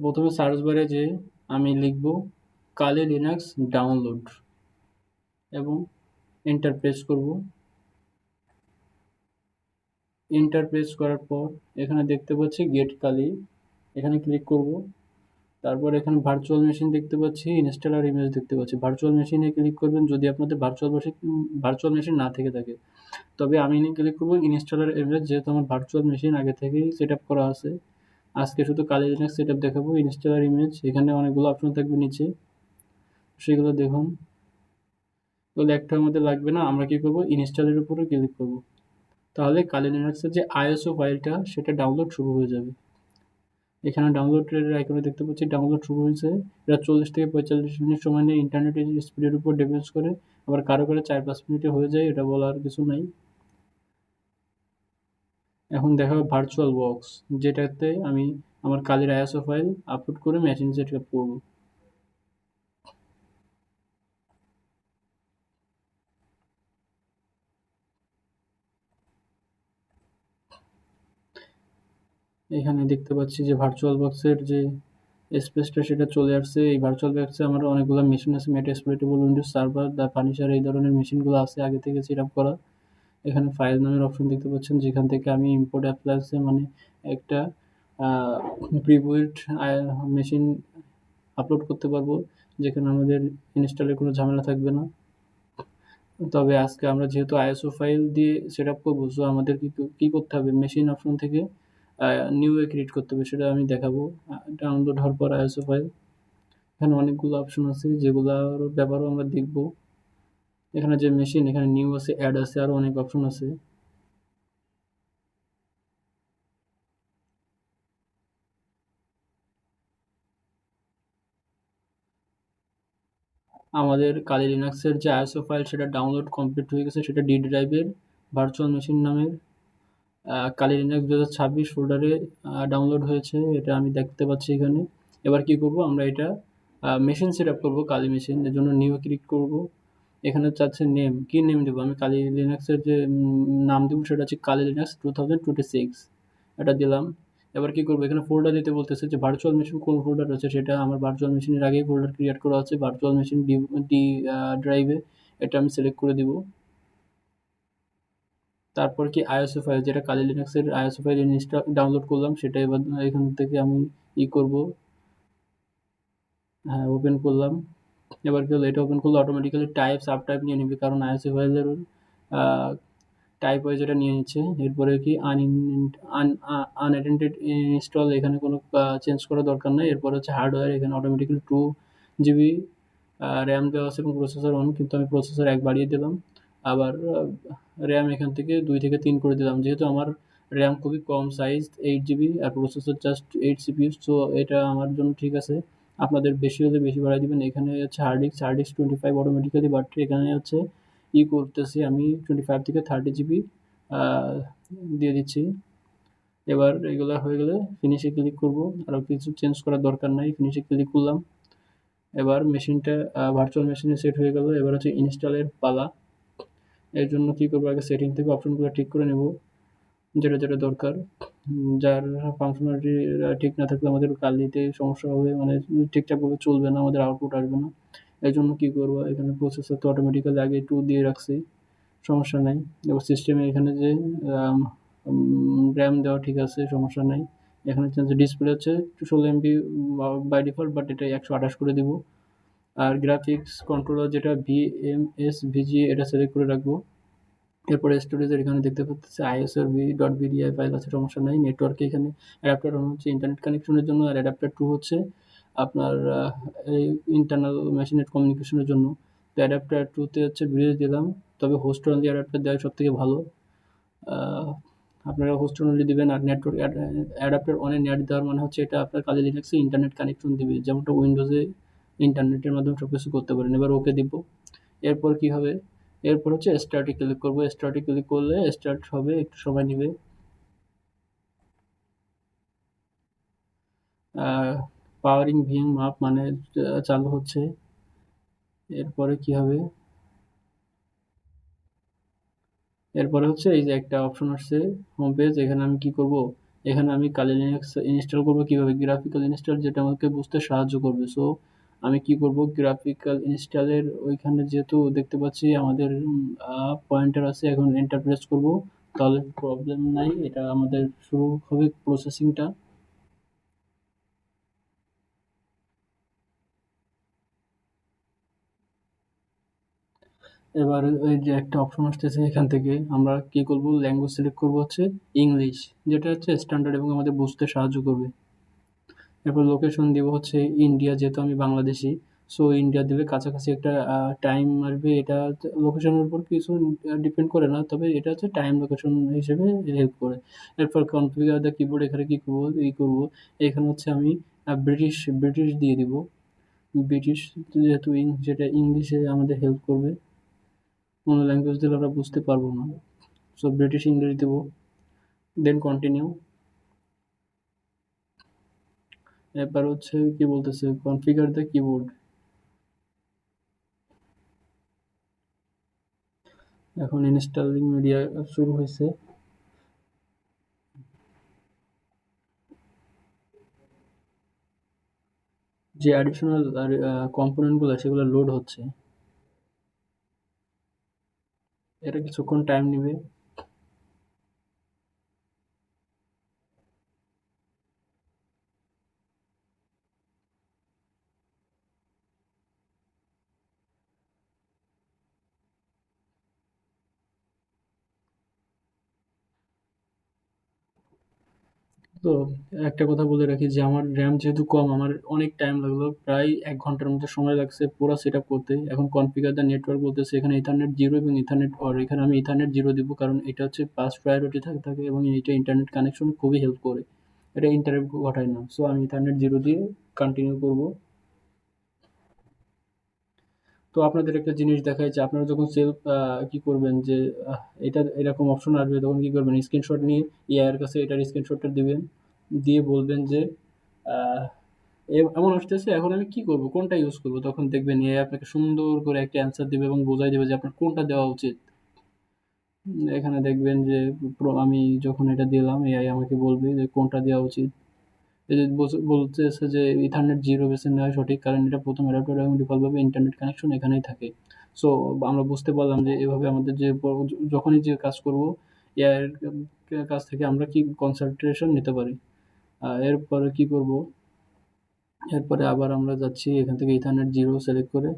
প্রথমে সার্চ বারে যে আমি লিখব কালি লিনাক্স ডাউনলোড এবং এন্টার প্রেস করব। এন্টার প্রেস করার পর এখানে দেখতে পাচ্ছি গেট কালি, এখানে ক্লিক করব। তারপর এখানে ভার্চুয়াল মেশিন দেখতে পাচ্ছি, ইনস্টলার ইমেজ দেখতে পাচ্ছি। ভার্চুয়াল মেশিনে ক্লিক করবেন যদি আপনাদের ভার্চুয়াল মেশিন না থেকে থাকে। তবে আমি ক্লিক করব ইনস্টলার ইমেজ, যেহেতু আমার ভার্চুয়াল মেশিন আগে থেকেই সেট আপ করা আছে। আজকে শুধু কালি লিনাক্স সেট আপ দেখাবো। ইনস্টলার ইমেজ, এখানে অনেকগুলো অপশন থাকবে নিচে, সেগুলো দেখুন। তাহলে একটার মধ্যে লাগবে না, আমরা কি করব ইনস্টলের উপরে ক্লিক করব। তাহলে কালি লিনাক্সের যে আইএসও ফাইলটা সেটা ডাউনলোড শুরু হয়ে যাবে। এখানে ডাউনলোডের আইকনে দেখতে পাচ্ছি ডাউনলোড শুরু হয়েছে। এটা 40 থেকে 45 মিনিট সময় নিয়ে, ইন্টারনেটের স্পিডের উপর ডিপেন্ডস করে। আবার কারো কারো 4-5 মিনিটে হয়ে যায়, এটা বলার কিছু নাই। এখন দেখা ভার্চুয়াল বক্স, যেটাতে আমি আমার কালির আইএসও ফাইল আপলোড করে মেশিন সেট আপ করবো। এখানে দেখতে পাচ্ছি যে ভার্চুয়াল বক্সের যে স্পেসটা সেটা চলে আসছে। এই ভার্চুয়াল বক্সে আমার অনেকগুলো মেশিন আছে, মেটাস্প্লোইটেবল, উইন্ডোজ সার্ভার, দ্য পানিশার, এই ধরনের মেশিনগুলো আছে আগে থেকে সেট আপ করা। এখানে ফাইল নামের অপশন দেখতে পাচ্ছেন, যেখান থেকে আমি ইম্পোর্ট অ্যাপ্লায়েন্সে মানে একটা প্রিবিল্ট মেশিন আপলোড করতে পারবো, যেখানে আমাদের ইনস্টলের কোনো ঝামেলা থাকবে না। তবে আজকে আমরা যেহেতু আইএসও ফাইল দিয়ে সেট আপ করবো, সো আমাদের কি করতে হবে, মেশিন অপশন থেকে নিউ এ ক্রিয়েট করতে হবে, সেটা আমি দেখাবো। ডাউনলোড হওয়ার পর আইএসও ফাইল, এখানে অনেকগুলো অপশন আছে যেগুলোর ব্যাপারেও আমরা দেখব। এখানে যে মেশিন, এখানে নিউ আছে, অ্যাড আছে, আরও অনেক অপশন আছে। আমাদের কালি লিনাক্সের যে আইএসও ফাইল সেটা ডাউনলোড কমপ্লিট হয়ে গেছে, সেটা ডি ড্রাইভের ভার্চুয়াল মেশিন নামের কালি লিনাক্স 2026 ফোল্ডারে ডাউনলোড হয়েছে, এটা আমি দেখতে পাচ্ছি এখানে। এবার কি করব, আমরা এটা মেশিন সেট আপ করবো, কালি মেশিন, এর জন্য নিউ ক্লিক করব। এখানে চাচ্ছে নেম, কি নেম দেবো, আমি কালি লিনাক্সের যে নাম দেবো সেটা হচ্ছে কালি লিনাক্স 2026, এটা দিলাম। এবার কি করবো, এখানে ফোল্ডার দিতে বলতেছে যে ভার্চুয়াল মেশিন কোন ফোল্ডার আছে, সেটা আমার ভার্চুয়াল মেশিনের আগেই ফোল্ডার ক্রিয়েট করা আছে, ভার্চুয়াল মেশিন ডি ড্রাইভে, এটা আমি সিলেক্ট করে দিব। তারপর কি আইএসও ফাইল, যেটা কালি লিনাক্সের আইএসও ফাইল ইনস্টল ডাউনলোড করলাম, সেটা এবার এখান থেকে আমি করব, হ্যাঁ ওপেন করলাম। এবার কি হলো, এটা ওপেন করলে অটোমেটিক্যালি টাইপ সাব টাইপ নিয়ে নিবে, কারণ আইএসও ফাইলের টাইপ ওয়াইজ এটা নিয়ে নিচ্ছে। এরপরে কি আনএটেন্ডেড ইনস্টল, এখানে কোনো চেঞ্জ করার দরকার নেই। এরপর হচ্ছে হার্ডওয়্যার, এখানে অটোমেটিক্যালি 2 GB র্যাম দেওয়া আছে এবং প্রসেসর অন, কিন্তু আমি প্রসেসর 1 বাড়িয়ে দিলাম। আবার র্যাম এখান থেকে 2 থেকে 3 করে দিলাম, যেহেতু আমার র্যাম খুবই কম সাইজ, 8 GB, আর প্রসেসর জাস্ট 8 CPU, সো এটা আমার জন্য ঠিক আছে। আপনাদের বেশি হলে বেশি বাড়াই দিবেন। এখানে হচ্ছে হার্ড ডিস্ক 25 অটোমেটিক্যালি বাড়ছে, এখানে হচ্ছে করতেছি আমি 25 থেকে 30 GB দিয়ে দিচ্ছি। এবার এগুলো হয়ে গেলে ফিনিশে ক্লিক করব, আরও কিছু চেঞ্জ করার দরকার নাই, ফিনিশে ক্লিক করলাম। এবার মেশিনটা ভার্চুয়াল মেশিনে সেট হয়ে গেল। এবার হচ্ছে ইনস্টলের পালা। এর জন্য কী করবো, আগে সেটিং থেকে অপশনগুলো ঠিক করে নেব, যেটা যেটা দরকার। যার ফাংশনালিটি ঠিক না থাকলে আমাদের কালিতে সমস্যা হবে, মানে ঠিকঠাকভাবে চলবে না, আমাদের আউটপুট আসবে না। এই জন্য কী করবো, এখানে প্রসেসর তো অটোমেটিক্যালি আগে 2 দিয়ে রাখছি, সমস্যা নাই। এবার সিস্টেমে এখানে যে র্যাম দেওয়া ঠিক আছে, সমস্যা নাই। এখানে হচ্ছে ডিসপ্লে হচ্ছে 16 MB বাই ডিফল্ট, বাট এটা 128 করে দিব। আর গ্রাফিক্স কন্ট্রোলার যেটা ভিএমএস ভিজিএ, এটা সিলেক্ট করে রাখবো। এরপরে স্টোরেজের এখানে দেখতে পাচ্ছি আইএসআর ডট বিডিআই ফাইল আছে, সমস্যা নাই। নেটওয়ার্কে এখানে অ্যাডাপ্টার 1 হচ্ছে ইন্টারনেট কানেকশনের জন্য, আর অ্যাডাপ্টার 2 হচ্ছে আপনার এই ইন্টারনাল মেশিনের কমিউনিকেশনের জন্য। তো অ্যাডাপ্টার 2-তে হচ্ছে ব্রিজ দিলাম, তবে হোস্ট অনলি অ্যাডাপ্টার দেওয়া সব থেকে ভালো। আপনারা হোস্ট অনলি দিবেন। আর নেটওয়ার্ক অ্যাডাপ্টার অনে নেট দেওয়ার মানে হচ্ছে এটা আপনার কাজে লিনাক্সে ইন্টারনেট কানেকশন দিবে, যেমনটা উইন্ডোজে ইন্টারনেটের মাধ্যমে সব কিছু করতে পারেন। এবার ওকে দিব। এরপর কি হবে, এরপর হচ্ছে স্টার্টে ক্লিক করবো। স্টার্টে ক্লিক করলে স্টার্ট হবে, একটু সময় নেবে। পাওয়ারিং ভিএম মাপ মানে চালু হচ্ছে। এরপরে কি হবে, এরপরে হচ্ছে এই যে একটা অপশন আসছে হোম পেজ, এখানে আমি কি করব, এখানে আমি কালি লিনাক্স ইনস্টল করব কিভাবে, গ্রাফিক্যাল ইনস্টল, যেটা আমাকে বুঝতে সাহায্য করবে। সো আমি কি করব, গ্রাফিক্যাল ইনস্টলের ওইখানে যেহেতু দেখতে পাচ্ছি আমাদের পয়েন্টার আছে, এখন এন্টার প্রেস করব, তাহলে প্রবলেম নাই, এটা আমাদের শুরু হবে প্রসেসিংটা। এবার এই যে একটা অপশন আসতেছে, এখান থেকে আমরা কি করব, ল্যাঙ্গুয়েজ সিলেক্ট করব হচ্ছে ইংলিশ, যেটা হচ্ছে স্ট্যান্ডার্ড এবং আমাদের বুঝতে সাহায্য করবে। এরপর লোকেশন দিব হচ্ছে ইন্ডিয়া, যেহেতু আমি বাংলাদেশি, সো ইন্ডিয়া দিলে কাছাকাছি একটা টাইম আসবে। এটা লোকেশনের উপর কিছু ডিপেন্ড করে না, তবে এটা হচ্ছে টাইম লোকেশন হিসেবে হেল্প করে। এরপর কনফিগার দ্য কিবোর্ড, এখানে কি করবো, এখানে হচ্ছে আমি ব্রিটিশ ব্রিটিশ দিয়ে দিব। ব্রিটিশ, যেহেতু যেটা ইংলিশে আমাদের হেল্প করবে, অন্য ল্যাঙ্গুয়েজ দিলে আমরা বুঝতে পারবো না। সো ব্রিটিশ ইংলিশ দেবো, দেন কন্টিনিউ। এরপর হচ্ছে কি বলতেছে, কনফিগার দ্য কিবোর্ড। এখন ইনস্টলিং মিডিয়া শুরু হয়েছে। যে অ্যাডিশনাল কম্পোনেন্টগুলো সেগুলো লোড হচ্ছে, এটা কিছুক্ষণ টাইম নেবে। তো একটা কথা বলে রাখি যে আমার র্যাম যেহেতু কম, আমার অনেক টাইম লাগলো, প্রায় 1 ঘন্টার মতো সময় লাগছে পুরো সেট আপ করতে। এখন কনফিগার দ্য নেটওয়ার্ক বলতেছে, এখানে ইথারনেট জিরো এবং ইথারনেট অর, এখানে আমি ইথারনেট জিরো দিব, কারণ এটা হচ্ছে ফার্স্ট প্রায়োরিটি থাকে থাকে এবং এটা ইন্টারনেট কানেকশন খুবই হেল্প করে, এটা ইন্টারনেট ঘটায় না। সো আমি ইথারনেট জিরো দিয়ে কন্টিনিউ করব। তো আপনাদের একটা জিনিস দেখায় যে আপনারা যখন সেলফ কি করবেন যে আহ, এটা এরকম অপশন আসবে, তখন কি করবেন, স্ক্রিনশট নিয়ে এর কাছে এটার স্ক্রিনশটটা দিবেন, দিয়ে বলবেন যে আহ, এমন আসতেছে, এখন আমি কি করব, কোনটা ইউজ করব, তখন দেখবেন এআই আপনাকে সুন্দর করে একটা অ্যান্সার দিবে এবং বোঝাই দেবে যে আপনার কোনটা দেওয়া উচিত। এখানে দেখবেন যে আমি যখন এটা দিলাম, এআই আমাকে বলবে যে কোনটা দেওয়া উচিত। এই যে বলতেছে যে ইথারনেট জিরো বেছে নেওয়া সঠিক, কারণ এটা প্রথম অ্যাডাপ্টার এবং ডিফল্টভাবে ইন্টারনেট কানেকশন এখানেই থাকে। সো আমরা বুঝতে পারলাম যে এভাবে আমাদের যে যখনই যে কাজ করব, এর কাছ থেকে আমরা কি কনসেন্ট্রেশন নিতে পারি। এরপরে কি করব, এরপরে আবার আমরা যাচ্ছি এখান থেকে ইথারনেট জিরো সিলেক্ট করে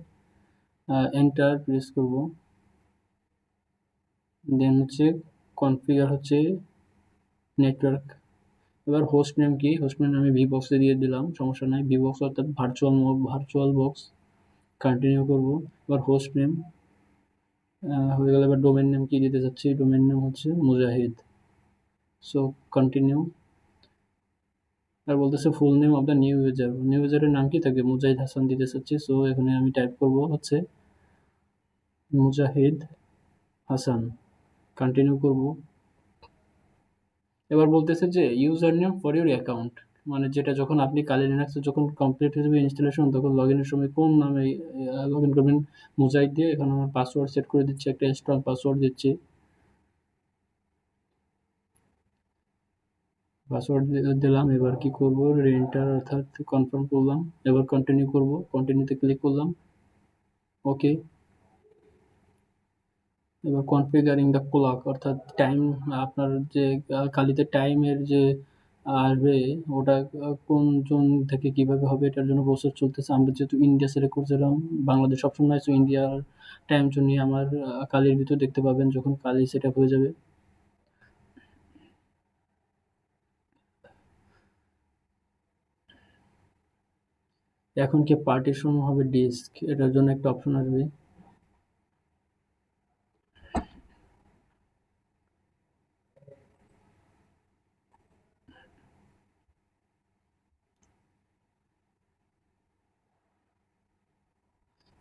এন্টার প্রেস করব। দেন হচ্ছে কনফিগার হচ্ছে নেটওয়ার্ক। এবার হোস্ট নেম কি, হোস্ট নেম আমি ভি বক্সে দিয়ে দিলাম, সমস্যা নাই, ভি বক্স অর্থাৎ ভার্চুয়াল বক্স। কন্টিনিউ করব। এবার হোস্ট নেম হয়ে গেল। এবার ডোমেন নেম কি দিতে চাচ্ছি, ডোমেন নেম হচ্ছে মুজাহিদ। So continue. আর বলতেছে full name of the new user, new ইউজারের নাম কি থাকবে, মুজাহিদ হাসান দিতে চাচ্ছি। সো এখানে আমি টাইপ করব হচ্ছে মুজাহিদ হাসান, কন্টিনিউ করব। এবার বলতেছে যে user name for your account, মানে যেটা যখন আপনি কালি লিনাক্সে যখন কমপ্লিট হয়ে যাবে ইনস্টলেশন, তখন লগ ইনের সময় কোন নামে লগ ইন করবেন, মুজাহিদ দিয়ে। এখানে আমার পাসওয়ার্ড সেট করে দিচ্ছি, একটা স্ট্রং পাসওয়ার্ড দিচ্ছি। পাসওয়ার্ড দিলাম, এবার কি করব, রেন্টার অর্থাৎ কনফার্ম করলাম। এবার কন্টিনিউ করব, কন্টিনিউতে ক্লিক করলাম, ওকে। এবার কনফিগারিং দ্য ক্লক অর্থাৎ টাইম, আপনার যে কালিতে টাইমের যে আসবে, ওটা কোন জোন থেকে কিভাবে হবে, এটার জন্য প্রসেস চলতেছে। আমরা যেহেতু ইন্ডিয়া সিলেক্ট করছিলাম, বাংলাদেশ সবসময় আছে, ইন্ডিয়ার টাইম জোন নিয়ে আমার কালির ভিতর দেখতে পাবেন যখন কালি সেট আপ হয়ে যাবে। এখন কি পার্টিশন হবে ডিস্ক, এটার জন্য একটা অপশন আসবে।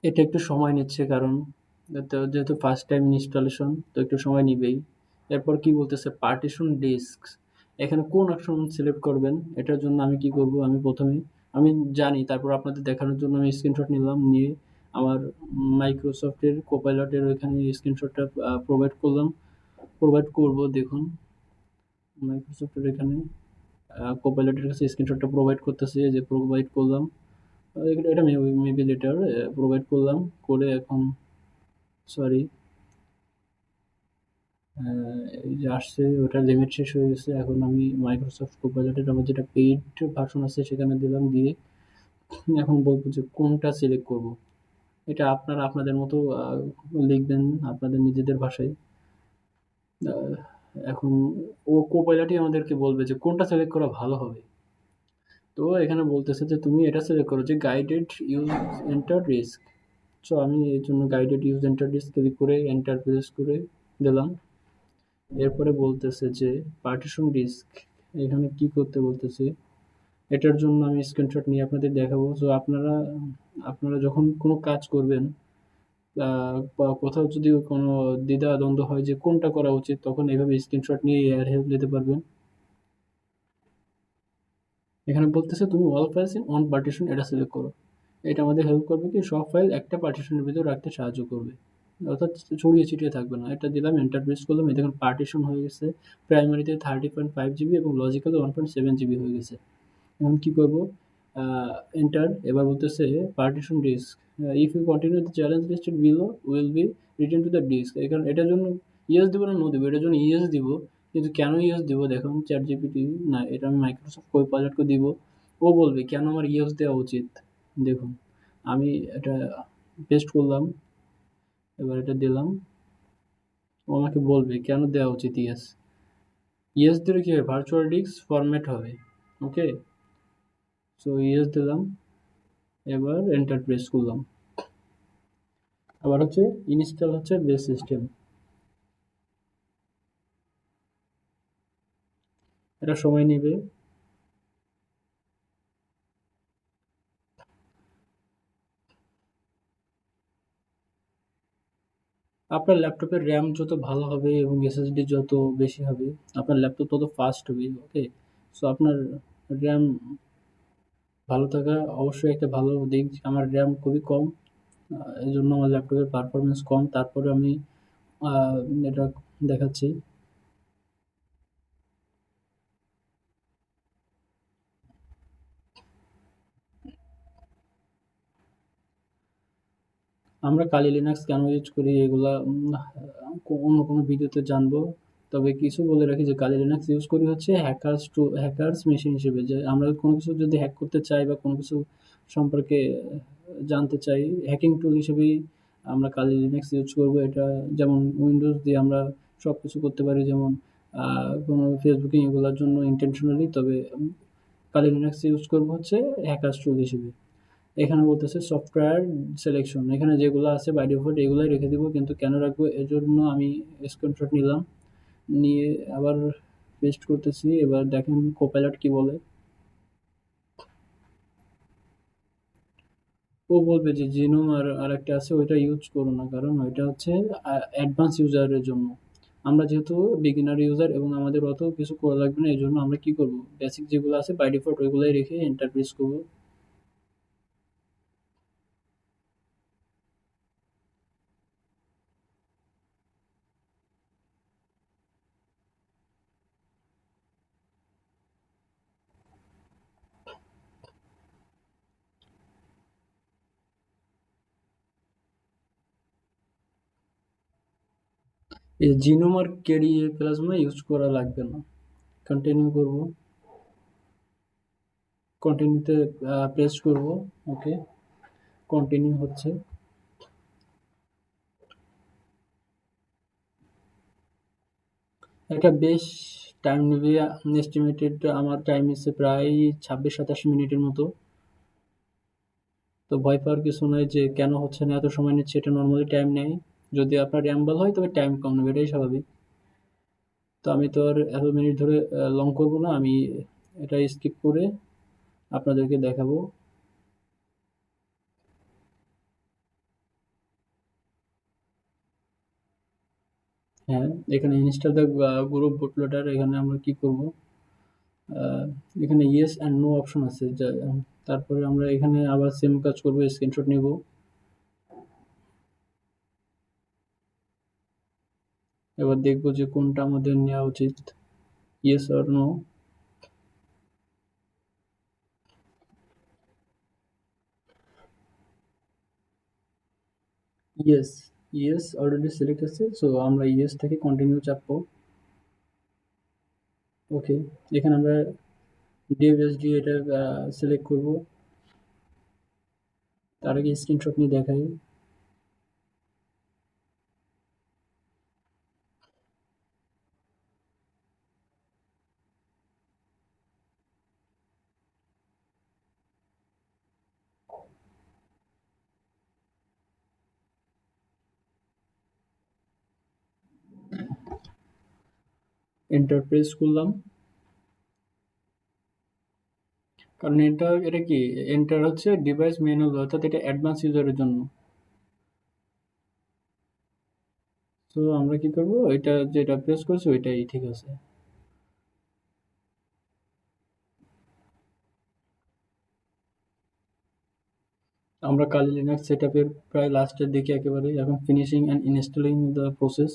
এটা একটু সময় নিচ্ছে, কারণ যেহেতু ফার্স্ট টাইম ইনস্টলেশন, তো একটু সময় নিবেই। এরপর কি বলতেছে, পার্টিশন ডিস্ক, এখানে কোন অপশন সিলেক্ট করবেন, এটার জন্য আমি কি করব, আমি প্রথমে আমি জানি, তারপর আপনাদের দেখানোর জন্য আমি স্ক্রিনশট নিলাম, নিয়ে আমার মাইক্রোসফটের কোপাইলটের ওইখানে স্ক্রিনশটটা প্রোভাইড করলাম, প্রোভাইড করব। দেখুন মাইক্রোসফটের এখানে কোপাইলটের কাছে স্ক্রিনশটটা প্রোভাইড করতেছি, এই যে প্রোভাইড করলাম। এটা মেবি লেটার প্রোভাইড করলাম, করে এখন সরি এই যে আসছে ওটা লিমিট শেষ হয়ে গেছে। এখন আমি মাইক্রোসফট কোপাইলটের আমার যেটা পেইড ভার্সন আছে সেখানে দিলাম, দিয়ে এখন বলবো যে কোনটা সিলেক্ট করব। এটা আপনারা আপনাদের মতো লিখবেন আপনাদের নিজেদের ভাষায়। আহ, এখন ও কোপাইলটই আমাদেরকে বলবে যে কোনটা সিলেক্ট করা ভালো হবে। তো এখানে বলতেছে যে তুমি এটা সিলেক্ট করো যে guided use enter risk. So আমি এর জন্য guided use enter risk click করে এন্টার প্রেস করে দিলাম। এরপরে বলতেছে যে পার্টিশন ডিস্ক, এখানে কি করতে বলতেছে এটার জন্য আমি স্ক্রিনশট নিয়ে আপনাদের দেখাবো। তো আপনারা আপনারা যখন কোনো কাজ করবেন বা কোথাও যদি কোনো দ্বিধা দ্বন্দ্ব হয় যে কোনটা করা উচিত, তখন এইভাবে স্ক্রিনশট নিয়ে এর হেল্প নিতে পারবেন। এখানে বলতেছে তুমি all files in one partition এটা সিলেক্ট করো। এটা আমাদের হেল্প করবে কি সব ফাইল একটা পার্টিশনের ভিতর রাখতে সাহায্য করবে, অর্থাৎ ছড়িয়ে ছিটিয়ে থাকবে না। এটা দিলাম, এন্টার প্রেস করলাম, এই দেখুন পার্টিশন হয়ে গেছে। প্রাইমারিতে 30.5 জিবি এবং লজিক্যালি 1.7 জিবি হয়ে গেছে। এখন কি করব, এন্টার। এবার বলতেছে partition disk, if you continue the challenge listed below will be written to the disk. এখানে এটার জন্য ইয়েস দিব না নো দিব, এটার জন্য ইয়েস দিব। কিন্তু কেন ইয়েস দিব দেখুন, চ্যাট জিপিটি না, এটা আমি মাইক্রোসফট কোপাইলটকে দিব। ও বলবে কেন আমার ইয়েস দেওয়া উচিত। দেখুন আমি এটা পেস্ট করলাম, এবার এটা দিলাম, ও আমাকে বলবে কেন দেওয়া উচিত ইয়েস। ইয়েস দিলে কি হবে, ভার্চুয়াল ডিস্ক ফরম্যাট হবে। ওকে, সো ইয়েস দিলাম, এবার এন্টার প্রেস করলাম। আবার হচ্ছে ইনস্টল হচ্ছে বেস সিস্টেম, এটা সময় নেবে। আপনার ল্যাপটপের র্যাম যত ভালো হবে এবং এসএসডি যত বেশি হবে আপনার ল্যাপটপ তত ফাস্ট হবে। ওকে, সো আপনার র্যাম ভালো থাকা অবশ্যই একটা ভালো দিক। আমার র্যাম খুবই কম, এই জন্য আমার ল্যাপটপের পারফরমেন্স কম, তারপরে আমি আহ, এটা দেখাচ্ছি। আমরা কালি লিনাক্স কেন ইউজ করি এগুলা অন্য কোনো ভিডিওতে জানবো। তবে কিছু বলে রাখি যে কালি লিনাক্স ইউজ করি হচ্ছে হ্যাকার্স মেশিন হিসেবে, যে আমরা কোনো কিছু যদি হ্যাক করতে চাই বা কোনো কিছু সম্পর্কে জানতে চাই, হ্যাকিং টুল হিসেবেই আমরা কালি লিনাক্স ইউজ করব। এটা যেমন উইন্ডোজ দিয়ে আমরা সব কিছু করতে পারি, যেমন কোনো ফেসবুকিং এগুলোর জন্য ইন্টেনশনালি, তবে কালি লিনাক্স ইউজ করব হচ্ছে হ্যাকার্স টুল হিসেবে। এখানে বলতেছে সফটওয়্যার সিলেকশন, এখানে যেগুলো আছে বাই ডিফল্ট এগুলাই রেখে দিব, কিন্তু কেন রাখবো এর জন্য আমি স্ক্রিনশট নিলাম, নিয়ে আবার পেস্ট করতেছি। এবার দেখেন কোপাইলট কি বলে। ও বলবে যে জিনোম আর আরেকটা আছে ওইটা ইউজ করো না, কারণ ওইটা হচ্ছে অ্যাডভান্স ইউজারের জন্য। আমরা যেহেতু বিগিনার ইউজার এবং আমাদের অত কিছু করা লাগবে না, এই জন্য আমরা কি করব, বেসিক যেগুলো আছে বাই ডিফল্ট ওইগুলাই রেখে এন্টার প্রেস করবো। এই জিনোম আর কেডি প্লাজমা ইউজ করা লাগবে না। কন্টিনিউ করব, কন্টিনিউতে প্রেস করব। ওকে, কন্টিনিউ হচ্ছে। এটা বেশ টাইম নেবে, এস্টিমেটেড আমার টাইম এসে প্রায় 26-27 মিনিটের মতো। তো ভয় পাওয়ার কিছু নয় যে কেন হচ্ছে না এত সময় নিচ্ছে, এটা নর্মালি টাইম নেয়। যদি আপনার র্যাম ভালো হয় তবে টাইম কম নেবে, এটাই স্বাভাবিক। তো আমি তো আর এত মিনিট ধরে লং করব না, আমি এটা স্কিপ করে আপনাদেরকে দেখাবো। হ্যাঁ, এখানে ইনস্টল দ্য গ্রুপ বুটলোডার, এখানে আমরা কি করব, আহ, এখানে ইয়েস অ্যান্ড নো অপশন আছে তারপরে আমরা এখানে আবার সেম কাজ করব, স্ক্রিনশট নিব। এবার দেখবো যে কোনটা আমাদের নেওয়া উচিত, yes or no. Yes, yes already select আছে। সো আমরা ইয়েস থেকে কন্টিনিউ চাপবো। ওকে, এখানে আমরা ডিএফএসডি এটা সিলেক্ট করব। তার আগে স্ক্রিনশট নিয়ে দেখাই। এন্টার প্রেস করলাম। কারণ এটা কি, এন্টার হচ্ছে ডিভাইস ম্যানুয়াল, অর্থাৎ এটা অ্যাডভান্স ইউজারের জন্য। তো আমরা কি করব, এটা যেটা প্রেস করছি ওইটাই ঠিক আছে। আমরা কালি লিনাক্স সেটআপের প্রায় লাস্টের দিকে একেবারে, এখন finishing and installing the process.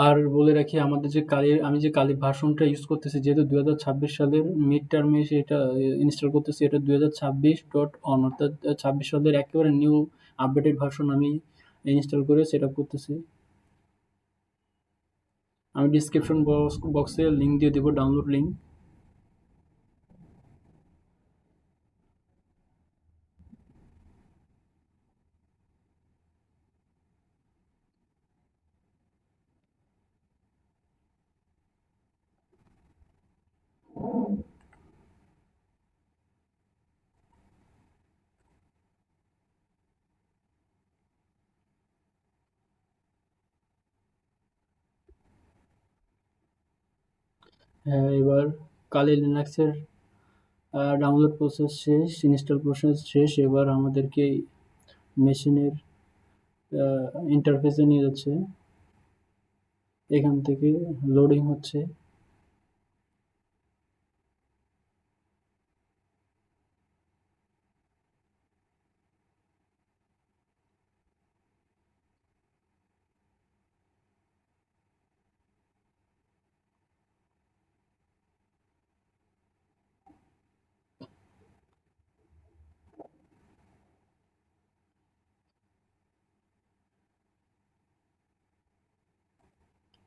আর বলে রাখি, আমাদের যে কালি, আমি যে কালি ভার্সনটা ইউজ করতেছি, যেহেতু 2026 সালের মিড টার্মে সেটা ইনস্টল করতেছি, এটা 2026.on, অর্থাৎ 26 সালের একেবারে নিউ আপডেটেড ভার্সন আমি ইনস্টল করে সেট আপ করতেছি। আমি ডিসক্রিপশন বক্সে লিঙ্ক দিয়ে দেবো, ডাউনলোড লিঙ্ক। হ্যাঁ, এবার কালি লিনাক্সের ডাউনলোড প্রসেস শেষ, ইনস্টল প্রসেস শেষ। এবার আমাদেরকে মেশিনের ইন্টারফেসে নিয়ে যাচ্ছে। এখান থেকে লোডিং হচ্ছে।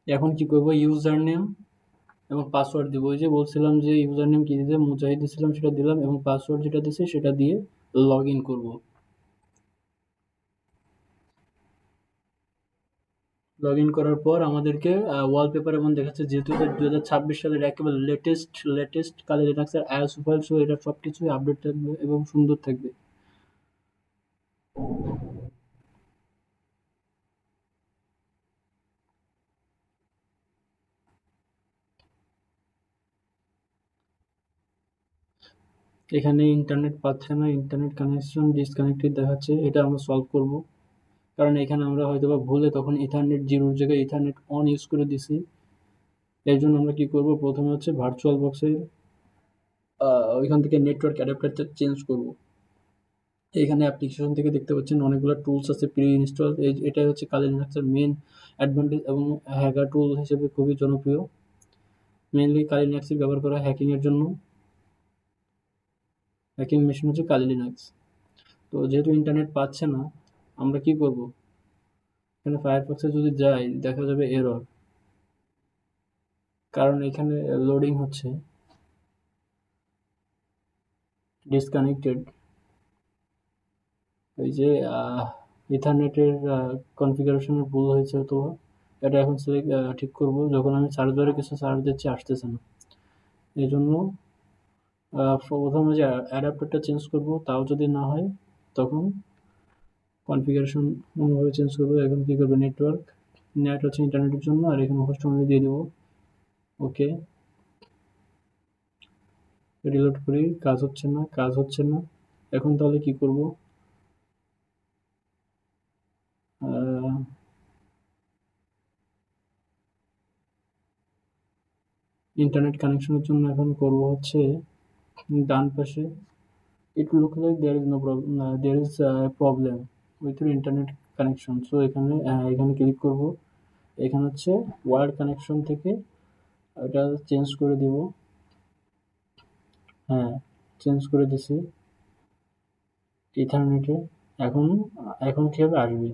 এখন কি করব, ইউজার নেম এবং পাসওয়ার্ড দিব। ওই যে বলছিলাম যে ইউজার নেম কি দিতে, মুজাহিদ দিয়েছিলাম সেটা দিলাম, এবং পাসওয়ার্ড যেটা দিছি সেটা দিয়ে লগ ইন করবো। লগ ইন করার পর আমাদেরকে ওয়ালপেপার এমন দেখাচ্ছে, যেহেতু এটা 2026 সালের একেবারে লেটেস্ট কালি লিনাক্সের আইওএস ফাইল, সো এটা সব কিছুই আপডেট থাকবে এবং সুন্দর থাকবে। এখানে ইন্টারনেট পাচ্ছে না, ইন্টারনেট কানেকশন ডিসকানেক্টেড দেখাচ্ছে, এটা আমরা সলভ করব। কারণ এখানে আমরা হয়তো বা ভুলে তখন ইথারনেট জিরোর জায়গায় ইথারনেট অন ইউজ করে দিছি। এর জন্য আমরা কি করব, প্রথমে হচ্ছে ভার্চুয়াল বক্সের ওইখান থেকে নেটওয়ার্ক অ্যাডাপ্টারটা চেঞ্জ করব। এখানে অ্যাপ্লিকেশন থেকে দেখতে পাচ্ছেন অনেকগুলো টুলস আছে প্রি ইনস্টল। এটাই হচ্ছে কালি লিনাক্সের মেন অ্যাডভান্টেজ এবং হ্যাকার টুল হিসেবে খুবই জনপ্রিয়। মেনলি কালি লিনাক্সই ব্যবহার করা হয় হ্যাকিং এর জন্য। হ্যাকিং মেশিন হচ্ছে কালি লিনাক্স। তো যেহেতু ইন্টারনেট পাচ্ছে না, আমরা কি করব, এখানে ফায়ারফক্সে যদি যাই দেখা যাবে এরর, কারণ এখানে লোডিং হচ্ছে ডিসকানেক্টেড। ওই যে ইথারনেটের কনফিগারেশনের ভুল হয়েছে, তো এটা এখন ঠিক করব। যখন আমি সার্ভারে কিছু সার্চ দিচ্ছি আসতেছে না, এই জন্য প্রথমে যে অ্যাডাপ্টারটা চেঞ্জ করব, তাও যদি না হয় তখন কনফিগারেশন অন্যভাবে চেঞ্জ করবো। এখন কী করবো, নেটওয়ার্ক, নেট হচ্ছে ইন্টারনেটের জন্য, আর এখানে হোস্ট অনুযায়ী দিয়ে দেবো। ওকে, রিলোড করি, কাজ হচ্ছে না, কাজ হচ্ছে না। এখন তাহলে কি করব, ইন্টারনেট কানেকশনের জন্য এখন করব হচ্ছে ডান পাশে, it look like there is no problem, there is a problem with your internet connection. So এখানে এখানে ক্লিক করব। এখানে হচ্ছে ওয়ার্ড কানেকশন থেকে এটা চেঞ্জ করে দিব। হ্যাঁ, চেঞ্জ করে দিছি ইথারনেটে। এখন এখন কীভাবে আসবে,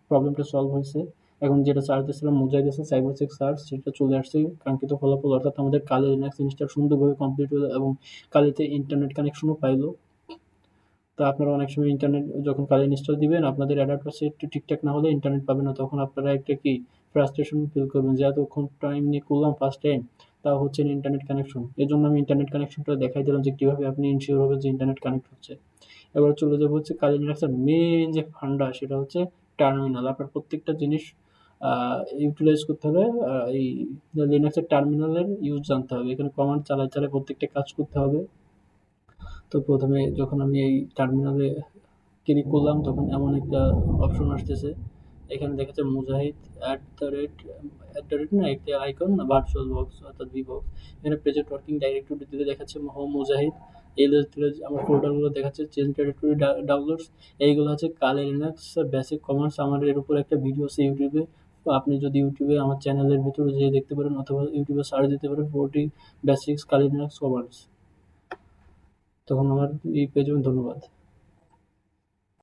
প্রবলেমটা সলভ হয়েছে। এখন যেটা চার্জ দিয়েছিলাম মোজাইক সাইবার চেক সার্চ, সেটা চলে আসছে কাঙ্ক্ষিত ফলাফল, অর্থাৎ আমাদের কালি লিনাক্স ইনস্টল সুন্দরভাবে কমপ্লিট হলো এবং কালিতে ইন্টারনেট কানেকশনও পাইলো। তো আপনারা অনেক সময় ইন্টারনেট যখন কালি ইনস্টল দিবেন, আপনাদের অ্যাডাপ্টার একটু ঠিকঠাক না হলে ইন্টারনেট পাবে না, তখন আপনারা একটা কি ফ্রাস্ট্রেশন ফিল করবেন যে এতক্ষণ টাইম নিয়ে করলাম ফার্স্ট টাইম, তাও হচ্ছে না ইন্টারনেট কানেকশন। এই জন্য আমি ইন্টারনেট কানেকশনটা দেখাই দিলাম যে কীভাবে আপনি ইনশিওর হবে যে ইন্টারনেট কানেক্ট হচ্ছে। এবার চলে যাবো হচ্ছে কালি লিনাক্সের মেইন যে ফান্ডা, সেটা হচ্ছে টার্মিনাল। আপনার প্রত্যেকটা জিনিস ইউটিলাইজ করতে হলে এই লিনাক্সের টার্মিনালের ইউজ জানতে হবে। এখানে কমান্ড চালায় চালায় প্রত্যেকটা কাজ করতে হবে। তো প্রথমে যখন আমি এই টার্মিনালে ক্লিক করলাম, তখন এমন একটা অপশন আসতেছে, এখানে দেখাচ্ছে মুজাহিদ অ্যাট দ্য রেট না একটা আইকন না, ভার্চুয়াল বক্স অর্থাৎ ভি বক্স। এখানে প্রেজেন্ট ওয়ার্কিং ডাইরেক্টরি দিলে দেখাচ্ছে হোম মুজাহিদ। এলএস দিলে আমার ফোল্ডারগুলো দেখাচ্ছে, চেঞ্জ ডাইরেক্টরি ডাউনলোডস। এইগুলো হচ্ছে কালি লিনাক্স বেসিক কমান্ডস। আমার এর উপর একটা ভিডিও আছে ইউটিউবে। তো আপনি যদি ইউটিউবে আমার চ্যানেলের ভিতরে যেয়ে দেখতে পারেন, অথবা ইউটিউবে সার্চ দিতে পারেন 40 বেসিক্স কালি লিনাক্স কমান্ডস। তখন আমার এই পেজে ধন্যবাদ।